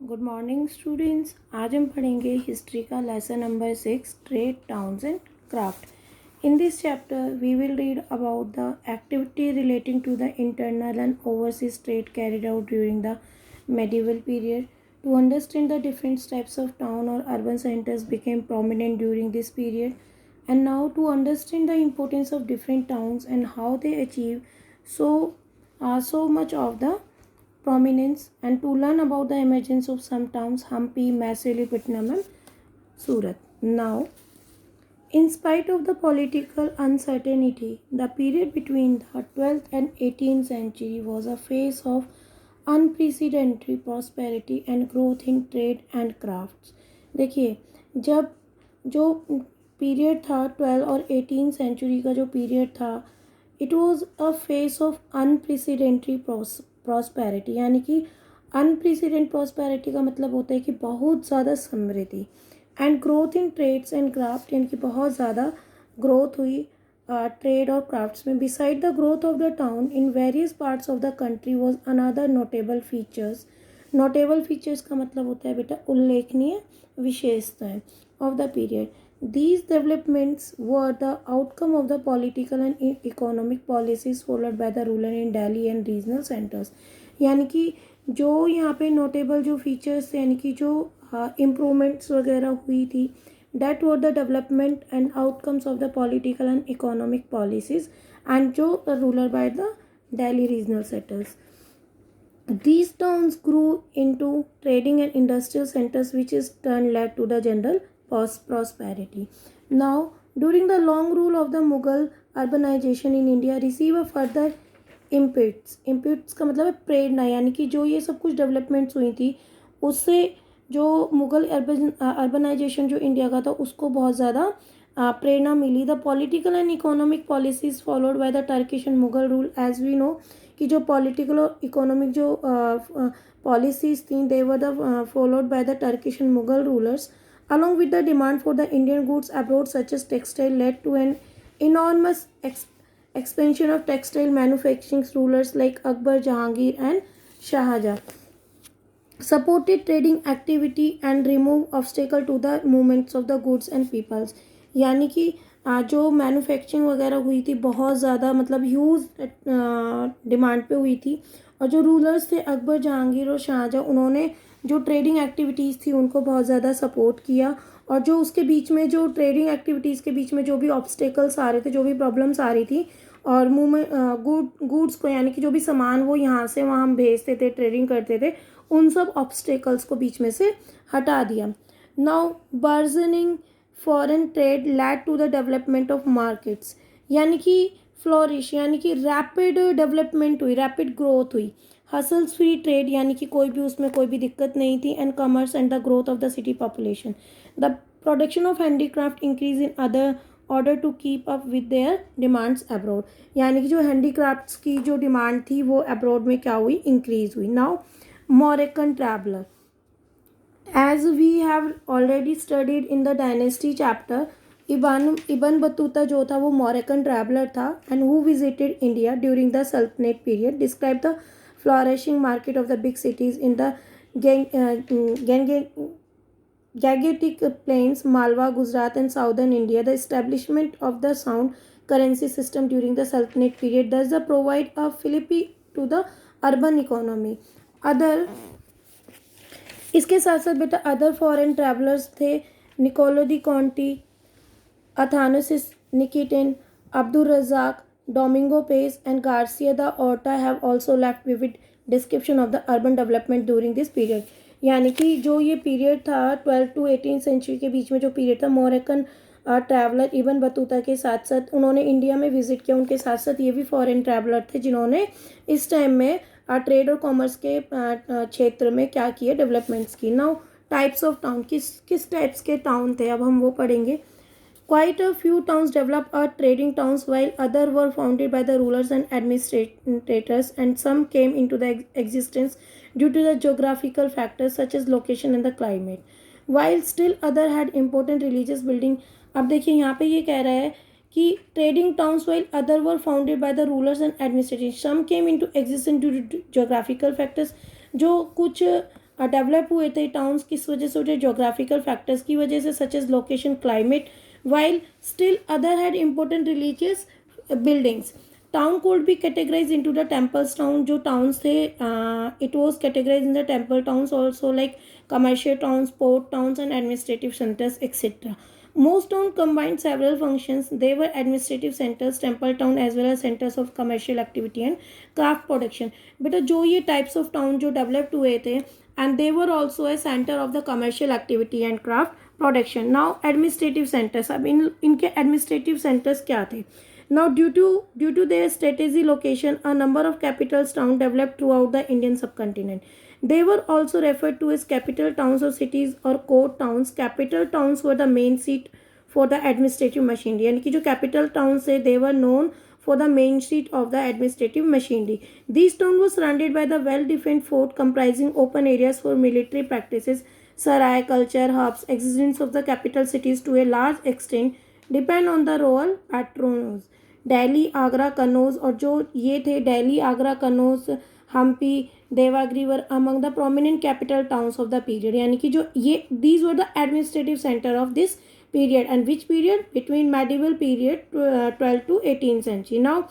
Good morning students. आज हम पढ़ेंगे हिस्ट्री का lesson number 6 trade towns and craft. In this chapter we will read about the activity relating to the internal and overseas trade carried out during the medieval period. To understand the different types of town or urban centers became prominent during this period, and now to understand the importance of different towns and how they achieve so so much of the prominence, and to learn about the emergence of some towns Hampi, Masulipatinam and Surat. Now, in spite of the political uncertainty, the period between the 12th and 18th century was a phase of unprecedented prosperity and growth in trade and crafts. देखिए, जब जो period था 12 और 18 century का जो period था, it was a face of unprecedented prosperity. यानी कि अनप्रेसिडेंट प्रॉस्पेरिटी का मतलब होता है कि बहुत ज़्यादा समृद्धि, and growth in trades and craft, यानी कि बहुत ज़्यादा ग्रोथ हुई ट्रेड और क्राफ्ट्स में। Beside the growth of the town in various parts of the country was another notable features. Notable features का मतलब होता है बेटा उल्लेखनीय विशेषताएं of the period. These developments were the outcome of the political and economic policies followed by the ruler in Delhi and regional centers। यानी कि जो यहाँ पे नोटेबल जो फीचर्स यानी कि जो इम्प्रूवमेंट्स वगैरह हुई थी, that were the development and outcomes of the political and economic policies and जो ruler by the Delhi regional centers। These towns grew into trading and industrial centers, which is turn led to the general prosperity. Now, during the long rule of the Mughal, urbanization in India receive a further impetus। impetus का मतलब है प्रेरणा, यानी कि जो ये सब कुछ developments हुई थी उससे जो मुगल अर्बनाइजेशन जो इंडिया का था उसको बहुत ज़्यादा प्रेरणा मिली। The political and economic policies followed by the Turkish and Mughal rule, as we know कि जो पॉलिटिकल और इकोनॉमिक जो पॉलिसीज थी they were the followed by the Turkish and Mughal rulers along with the demand for the Indian goods abroad such as textile led to an enormous expansion of textile manufacturing। Rulers like Akbar, Jahangir and Shahjahan supported trading activity and remove obstacle to the movements of the goods and peoples। यानी कि जो manufacturing वगैरह हुई थी बहुत ज़्यादा मतलब huge demand पे हुई थी, और जो रूलर्स थे अकबर, जहांगीर और शाहजहाँ, उन्होंने जो ट्रेडिंग एक्टिविटीज़ थी उनको बहुत ज़्यादा सपोर्ट किया। और जो उसके बीच में जो ट्रेडिंग एक्टिविटीज़ के बीच में जो भी ऑब्स्टेकल्स आ रहे थे, जो भी प्रॉब्लम्स आ रही थी, और मूवमेंट गुड्स को यानी कि जो भी सामान वो यहाँ से वहाँ हम भेजते थे, ट्रेडिंग करते थे, उन सब ऑब्स्टेकल्स को बीच में से हटा दिया। Now burgeoning foreign trade led to the development of markets, यानी कि फ्लोरिश यानी कि रैपिड डेवलपमेंट हुई, रैपिड ग्रोथ हुई। हसल्स फ्री ट्रेड यानी कि कोई भी उसमें कोई भी दिक्कत नहीं थी, and commerce and the growth of the city population. The production of handicraft increase in other order to keep up with their demands abroad, यानी कि जो हैंडीक्राफ्ट्स की जो डिमांड थी वो अब्रॉड में क्या हुई, इंक्रीज हुई। Now Moroccan traveller, as we have already studied in the dynasty chapter, Ibn Battuta जो था वो मोरक्कन ट्रैवलर था, and who visited India during the सल्तनत period, describe the flourishing market of the big cities in the Gangetic plains, Malwa, Gujarat and southern India. The establishment of the sound currency system during the Sultanate period thus provide a fillip to the urban economy. Other इसके साथ साथ बेटा other foreign travellers थे, Niccolo di Conti, Athanasius Nikitin, Abdul Razzaq, Domingo Pace and Garcia da Orta have also left vivid description of the urban development during this period। यानी कि जो ये period था 12 to 18 सेंचुरी के बीच में जो period था, मोरक्कन ट्रैवलर इबन बतूता के साथ साथ उन्होंने इंडिया में विजिट किया, उनके साथ साथ ये भी फॉरेन ट्रैवलर थे जिन्होंने इस टाइम में ट्रेड और कॉमर्स के क्षेत्र में क्या किए, डेवलपमेंट्स की। नाउ टाइप्स ऑफ टाउन, किस टाइप्स के टाउन थे अब हम वो पढ़ेंगे। Quite a few towns developed as trading towns, while others were founded by the rulers and administrators, and some came into the existence due to the geographical factors such as location and the climate, while still others had important religious building। अब देखिए यहाँ पे ये कह रहा है कि trading towns while others were founded by the rulers and administrators, some came into existence due to geographical factors। जो कुछ डेवलप हुए थे टाउन्स किस वजह से होते, जोग्राफिकल फैक्टर्स की वजह से, such as location, climate, while still other had important religious buildings. Town could be categorized into the temples town. जो towns थे, it was categorized in the temple towns also, like commercial towns, port towns, and administrative centers, etc. Most towns combined several functions. They were administrative centers, temple town, as well as centers of commercial activity and craft production. बेटा जो ये types of town जो developed हुए थे, and they were also a center of the commercial activity and craft production. Now administrative centers, अब इनके administrative centers क्या थे? Now due to their strategic location, a number of capital towns developed throughout the Indian subcontinent. They were also referred to as capital towns or cities or core towns. Capital towns were the main seat for the administrative machinery. यानी कि जो capital towns थे, they were known for the main seat of the administrative machinery. These towns were surrounded by the well-defined fort comprising open areas for military practices. Sarai, culture hubs, existence of the capital cities to a large extent depend on the royal patronage. Delhi, Agra, Kannauj, और जो ये थे Delhi, Agra, Kannauj, Hampi, Devagiri were among the prominent capital towns of the period. यानी कि जो ये these were the administrative centre of this period. And which period? Between medieval period 12 to 18th century. Now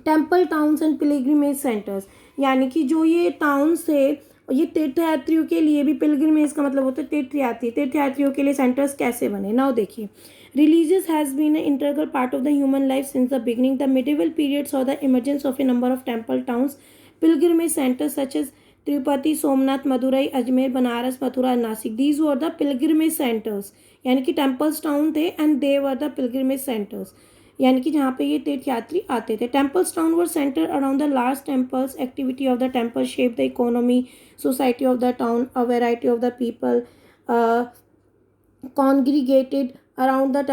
temple towns and pilgrimage centers, यानी कि जो ये towns थे, ये तीर्थयात्रियों के लिए भी, पिलग्रिमेज का मतलब होता है तीर्थयात्रियों के लिए सेंटर्स कैसे बने. नाउ देखिए, religious has been an integral part of the human life since the beginning. The medieval period saw the emergence of a number of temple towns, pilgrimage centers such as Tirupati, Somnath, Madurai, Ajmer, Banaras, Mathura, Nashik. These were the pilgrimage centres, यानी कि temples town थे, and they were the pilgrimage centres, यानी कि जहाँ पे ये तीर्थयात्री आते थे. Temples town were centre around the large temples. Activity of the temple shape the economy, society of the town. A variety of the people congregated around the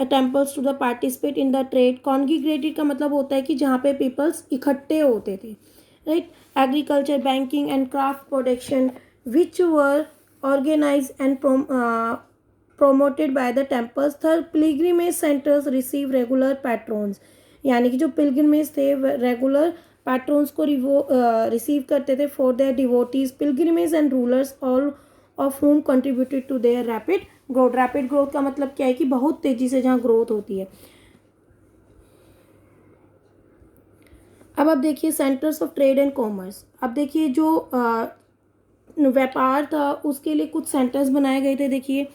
temples to the participate in the trade. Congregated का मतलब होता है कि जहाँ पे peoples इकट्ठे होते थे, right. Agriculture, banking, and craft production, which were organized and promoted by the temples. Third, pilgrimage centers receive regular patrons, यानी कि जो pilgrimage थे रेगुलर patrons को रिसीव करते थे for their devotees, pilgrimages and rulers, all of whom contributed to their rapid growth. Rapid growth का मतलब क्या है कि बहुत तेजी से जहाँ ग्रोथ होती है. अब आप देखिए centres of trade and commerce. अब देखिए जो व्यापार था उसके लिए कुछ सेंटर्स बनाए गए थे. देखिए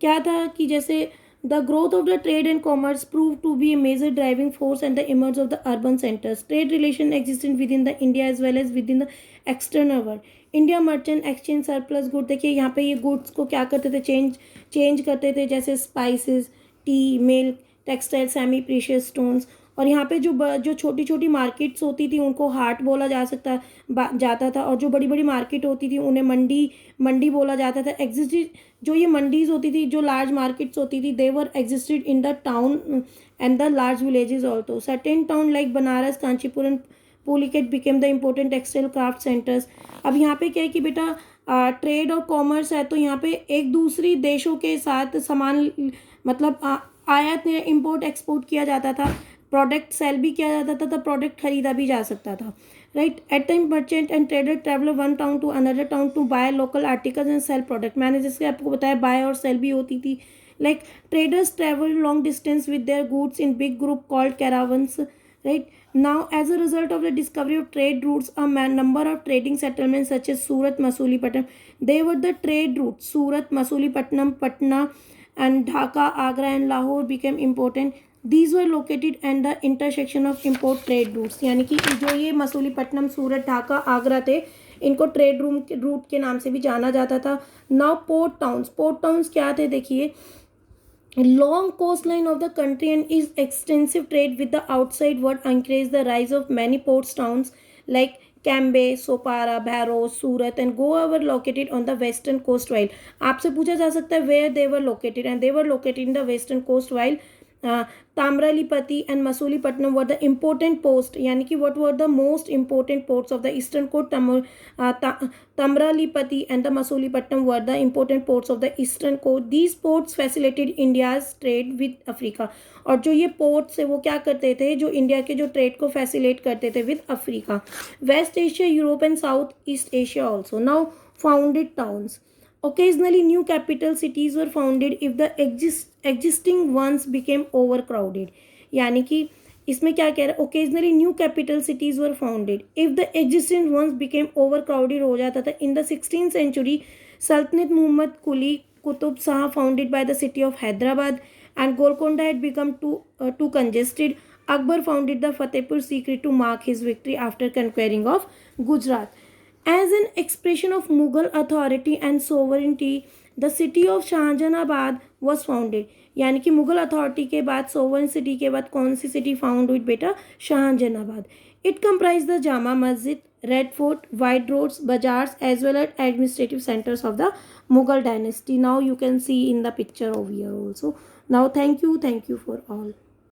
क्या था कि जैसे the growth of the trade and commerce prove to be a major driving force and the emerge of the urban centres. Trade relation existent within the India as well as within the external world. India merchant exchange surplus good. देखिए यहाँ पे ये goods को क्या करते थे, change करते थे, जैसे spices, T, milk, textile, semi precious stones. और यहाँ पे जो छोटी छोटी मार्केट्स होती थी उनको हाट बोला जाता था, और जो बड़ी बड़ी मार्केट होती थी उन्हें मंडी बोला जाता था. एग्जिस्टेड जो ये मंडीज होती थी, जो लार्ज मार्केट्स होती थी, they were existed in the town and the large villages also. Certain town like Banaras, Kanchipuram, Pulicat became the important textile craft centres. अब यहाँ पे क्या है कि बेटा ट्रेड और कॉमर्स है, तो यहाँ पे एक दूसरी देशों के साथ सामान मतलब आयात इम्पोर्ट एक्सपोर्ट किया जाता था, प्रोडक्ट सेल भी किया जाता था, तो प्रोडक्ट खरीदा भी जा सकता था, right. At time merchant and trader travel one town to another town to buy local articles and sell product. मैंने जैसे आपको बताया बाय और सेल भी होती थी. Like traders travel long distance with their goods in big group called caravans, right. Now as a result of the discovery of trade routes a number of trading settlement such as Surat, Masulipatnam, they were the trade route. Surat, Masulipatnam, Patna and Dhaka, Agra and Lahore became important. These were located at the intersection of import trade routes. यानी कि जो ये मसूलीपट्टनम, सूरत, ढाका, आगरा थे, इनको trade route के नाम से भी जाना जाता था. नाउ पोर्ट टाउन्स क्या थे, देखिए long coastline of the country and is extensive trade with the outside world encouraged the rise of many port towns like Cambay, Sopara, Bhairo, Surat and Goa were located on the western coast. While आपसे पूछा जा सकता है where they were located, and they were located in the western coast. While Tamralipati and Masulipatam were the important posts. यानी कि what were the most important ports of the eastern coast? Tamralipati and the Masulipatam were the important ports of the eastern coast. These ports facilitated India's trade with Africa. और जो ये ports है वो क्या करते थे, जो इंडिया के जो ट्रेड को फैसिलेट करते थे with Africa, west Asia, Europe and south east Asia also. Now founded towns. Occasionally, new capital cities were founded if the existing ones became overcrowded. यानी कि इसमें क्या कह रहा है, occasionally new capital cities were founded if the existing ones became overcrowded हो जाता था. इन द 16th century, सल्तनत Mohammad Quli Qutub Shah founded by the city of Hyderabad and Golconda had become too congested. Akbar founded the Fatehpur Sikri to mark his victory after conquering of Gujarat. As an expression of Mughal authority and sovereignty, the city of Shahjahanabad was founded. यानी कि Mughal authority के बाद, sovereign city के बाद कौन सी city found हुई बेटा? Shahjahanabad. It comprise the Jama Masjid, Red Fort, wide roads, bazaars as well as administrative centers of the Mughal dynasty. Now you can see in the picture over here also. Now thank you for all.